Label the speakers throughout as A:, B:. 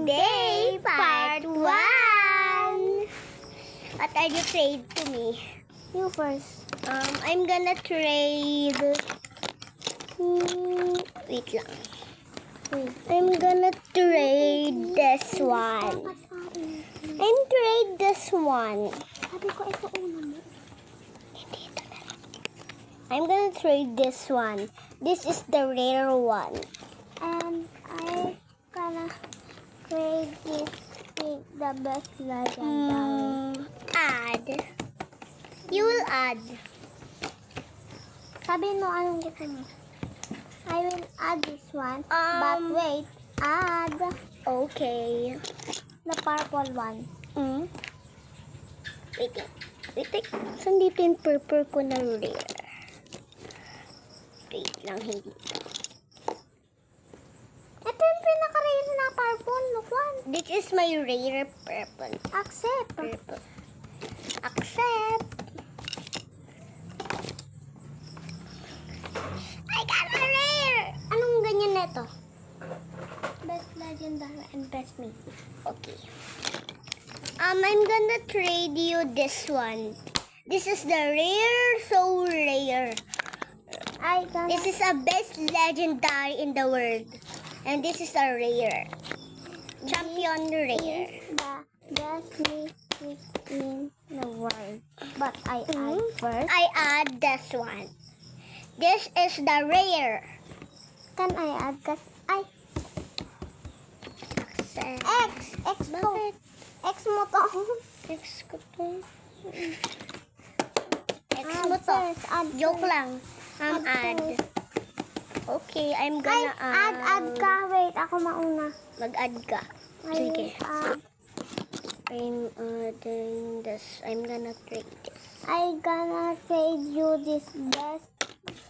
A: Day Part 1. What are you trade to me?
B: You first.
A: I'm gonna trade... wait lang.
B: Wait.
A: I'm gonna trade this one. I'm trade this one.
B: Sabi ko, ito una mo.
A: I'm gonna trade this one. This is the rare one.
B: And I gonna trade this with the best legendary.
A: Add. You will add.
B: Sabi mo, anong gusto mo? I will add this one. But
A: Um,
B: wait, add
A: Okay.
B: the purple one.
A: Wait. Saan dito yung purple ko na rare? Wait lang, hindi.
B: Ito yung pinaka-rare na purple. Look one.
A: This is my rare purple.
B: Accept.
A: Accept. I got a rare! Anong ganyan na ito?
B: Best legendary and best mythic.
A: Okay. I'm gonna trade you this one. This is the rare, so rare.
B: I gonna
A: This is a best legendary in the world. And this is a rare. Champion rare.
B: the best mythic in the world. But I add first.
A: I add this one. This is the rare.
B: Can I add? Cause I X to.
A: Bakit?
B: X mo to.
A: X ko to. X
B: Add
A: mo to.
B: first, add
A: Joke
B: first.
A: lang.
B: Add
A: Add.
B: first.
A: Okay, I'm
B: Ay,
A: gonna
B: add ka. Wait, ako mauna.
A: Mag-add ka.
B: I
A: Sige.
B: add.
A: I'm adding this. I'm gonna trade this.
B: I gonna trade you this best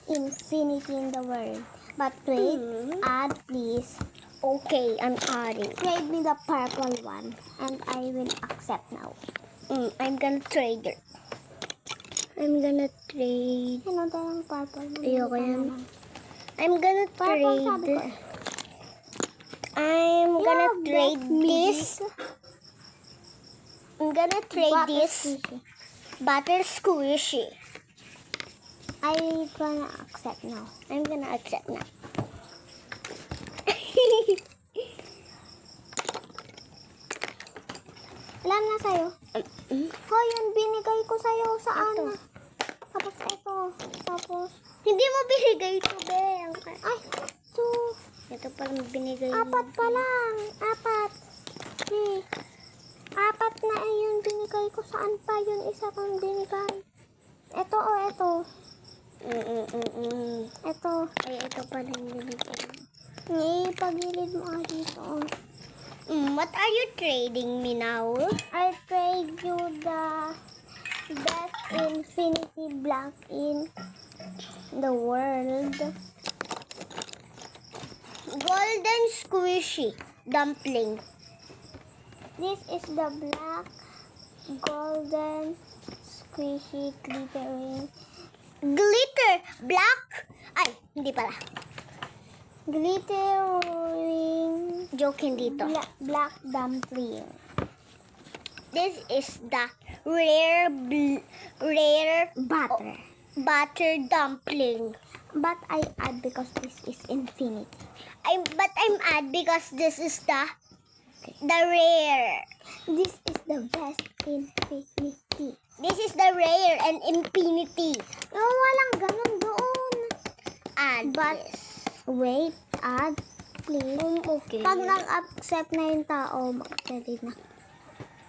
B: infinity in the world. But wait, add please.
A: Okay, I'm adding.
B: Trade me the purple one. And I will accept now.
A: I'm gonna trade it. I'm gonna trade.
B: Ano dalang purple?
A: Ayoko yan. I'm gonna
B: Purple sabi ko
A: trade.
B: eh.
A: I'm gonna
B: Yeah,
A: trade
B: best
A: this.
B: mythic.
A: I'm gonna trade
B: Butter
A: this
B: squishy.
A: butter squishy.
B: I gonna accept now.
A: I'm gonna accept now.
B: Alam na sa'yo. Hoy, yun binigay ko sa'yo sa ano. Tapos ito. Tapos,
A: Hindi mo binigay ito, be.
B: ay, so,
A: Ito pala binigay mo.
B: apat pa lang. Apat. Okay. Apat na yung binigay ko. Saan pa yung isa kong binigay? Ito o ito. Ito.
A: Ay, ito pala yung binigay mo.
B: Pagilid mo nga dito.
A: What are you trading me now?
B: I trade you the best infinity block in the world.
A: Golden squishy dumpling.
B: This is the black, golden, squishy, glittering,
A: Glitter black. Ay, hindi pala.
B: glittering
A: Joke hindi to.
B: black dumpling.
A: This is the rare butter dumpling.
B: But I add because this is infinity.
A: I'm add because this is the rare.
B: This is the best infinity.
A: This is the rare and infinity.
B: Oh, walang ganun doon.
A: Add
B: But,
A: this.
B: wait, add, please.
A: Okay.
B: Pag nag-accept na yung tao, mag-ready na.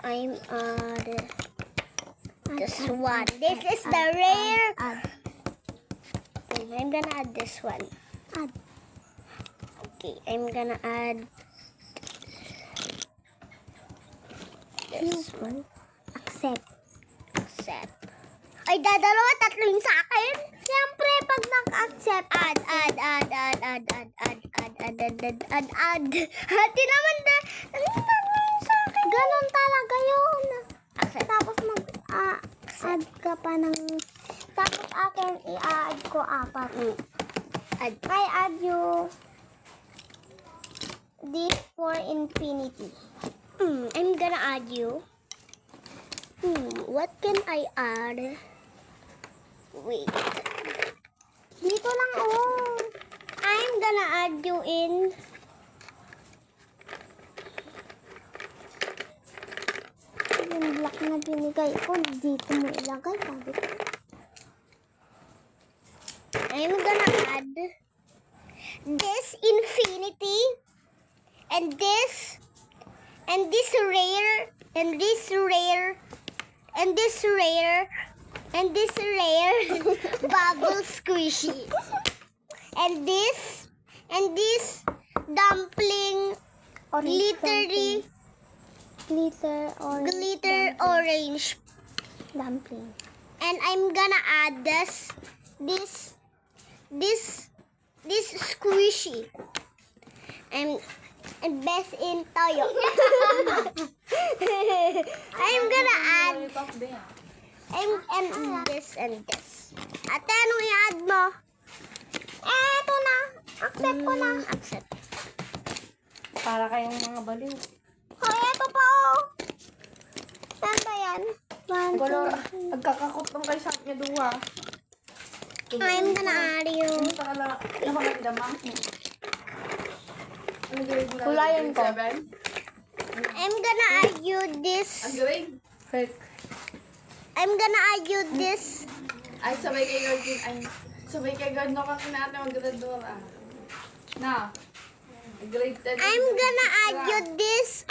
A: I'm this
B: Add,
A: one.
B: add,
A: This
B: add,
A: is the
B: add,
A: rare.
B: Add,
A: I'm gonna add this one.
B: add.
A: Okay, I'm gonna add this one.
B: Accept.
A: Accept. Ay, dadalawa, tatlo yung sa akin.
B: Siyempre, pag nag-accept,
A: Add. Hati naman na. Ano tatlo yung sa akin?
B: ganun talaga yun.
A: Accept.
B: Tapos mag-add ka pa ng... Tapos akin, i-add ko apat.
A: Add.
B: I add you this for infinity.
A: I'm gonna add you. What can I add? Wait.
B: Dito lang, oh.
A: I'm gonna add you in.
B: Yung black na binigay ko, dito mo ilagay. Sabi ko.
A: I'm gonna add this infinity and this rare and this rare and this rare and this rare bubble squishy and this dumpling glittery glitter orange,
B: dumpling.
A: and I'm gonna add this squishy and best in toyo. I'm gonna add and this and this. Ate, anong i-add mo?
B: Eto na. Accept ko na.
A: Accept.
C: Para kayong mga baliw.
B: Hoy, eto pa, oh. Saan ba yan? One,
C: Color,
B: two,
C: agkakakot ng kay sa niya duwa.
A: I'm gonna add you.
C: Ano sa kala, napakaganda ma? Ano grade mo na?
B: Kulayan ko.
C: 7?
A: I'm gonna add you this.
C: Ang grade? Fake.
A: I'm gonna add you this.
C: Ay, sabay kay Gordon. Ay, sabay kay Gordon ako natin mag-gradura. Na. Grade 10.
A: I'm gonna add you this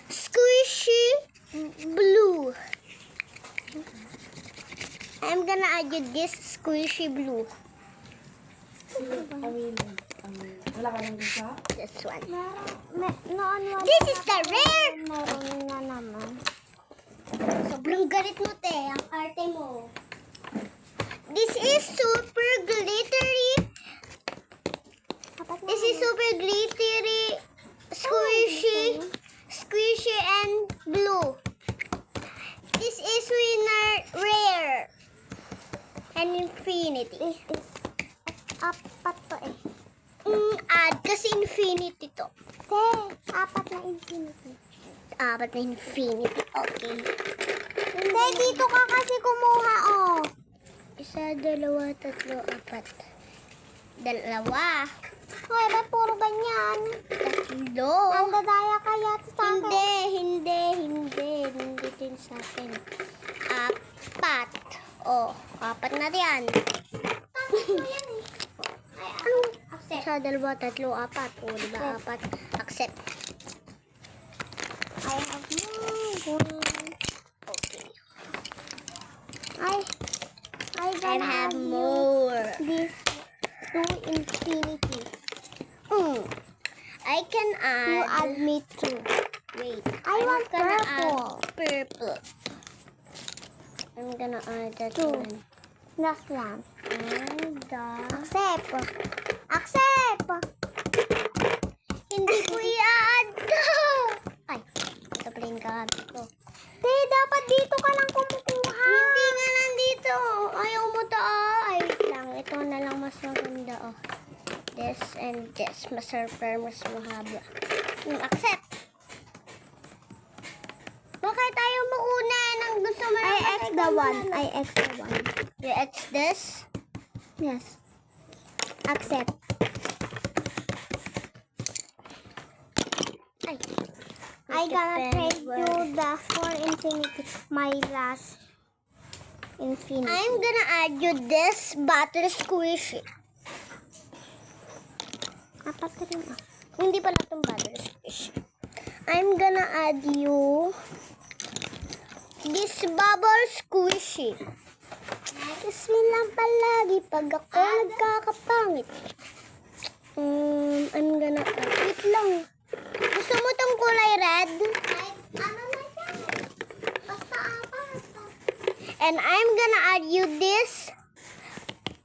A: squishy blue. I'm gonna add you this squishy blue.
C: Wala ka lang dito?
A: This one.
B: Noon,
A: This is the rare.
B: meron na naman.
A: Sobrang galit mo, te. Ang arte mo. This is super glittery.
B: Apat na.
A: This is super glittery, squishy and blue. This is winner rare and infinity.
B: This is apat to eh.
A: Add kasi infinity to.
B: Te, apat na infinity.
A: Apat na infinity. Okay.
B: Hindi, dito ka kasi kumuha, oh.
A: Isa, dalawa, tatlo, apat. Dalawa.
B: Hoy, ba't puro ganyan?
A: Tatlo.
B: Ang dadaya kaya sa akin.
A: Hindi din sa akin. Apat. Oh, apat na yan. Isa, dalawa, tatlo, apat. O, diba? Apat. Accept.
B: I have more.
A: Okay.
B: I
A: I
B: gonna
A: have
B: add you
A: more.
B: this to infinity.
A: I can
B: You
A: add.
B: add me too.
A: Wait.
B: I want
A: gonna
B: purple.
A: add purple. I'm gonna add that
B: Two.
A: one.
B: Last one.
A: And
B: Accept. Accept.
A: hindi ko i-add to. Ay, ito pala yung gabi ko.
B: Te, dapat dito ka lang kumukuha.
A: Hindi nga nandito. Ayaw mo to. Ay, wait lang. Ito na lang mas maganda. Oh. This and this. Mas mahaba. Accept. Bakit ayaw mo una nang gusto mo
B: I
A: lang
B: X the one. I X the one.
A: You X this?
B: Yes. Accept.
A: Ay.
B: I gonna
A: Depends
B: trade you
A: what-
B: the for infinity. My last infinity.
A: I'm gonna add you this butter squishy.
B: Apat ka rin ah.
A: Hindi pala itong butter squishy. I'm gonna add you this bubble squishy. Kasi lang palagi pag ako nagkakapangit. I'm gonna add. Wait lang. Gusto mo tong kulay red?
B: Ano na siya? Basta apat.
A: And I'm gonna add you this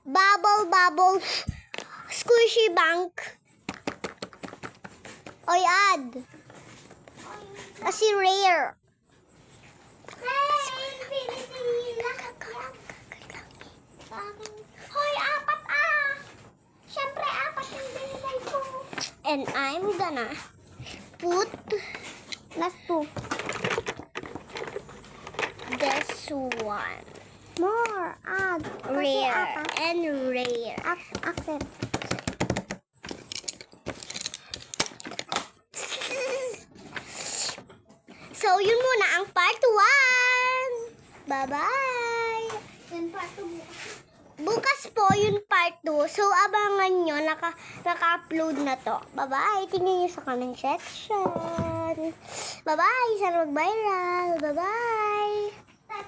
A: bubble squishy bank. Oy, add. Kasi rare.
B: Infinity. Lahat yan. Hoy, apat ah. Siyempre, apat yung binigay ko.
A: And I'm gonna put
B: Last two.
A: this one.
B: More. Add. Kasi
A: Rare
B: apat.
A: and rare.
B: Accept.
A: So, yun muna ang part 1. Bye-bye.
B: Then part 2 bukas.
A: Bukas po yung part 2. So, abangan nyo. Naka-upload na to. Bye-bye. Tingnan nyo sa comment section. Bye-bye. Sana mag-viral. Bye-bye.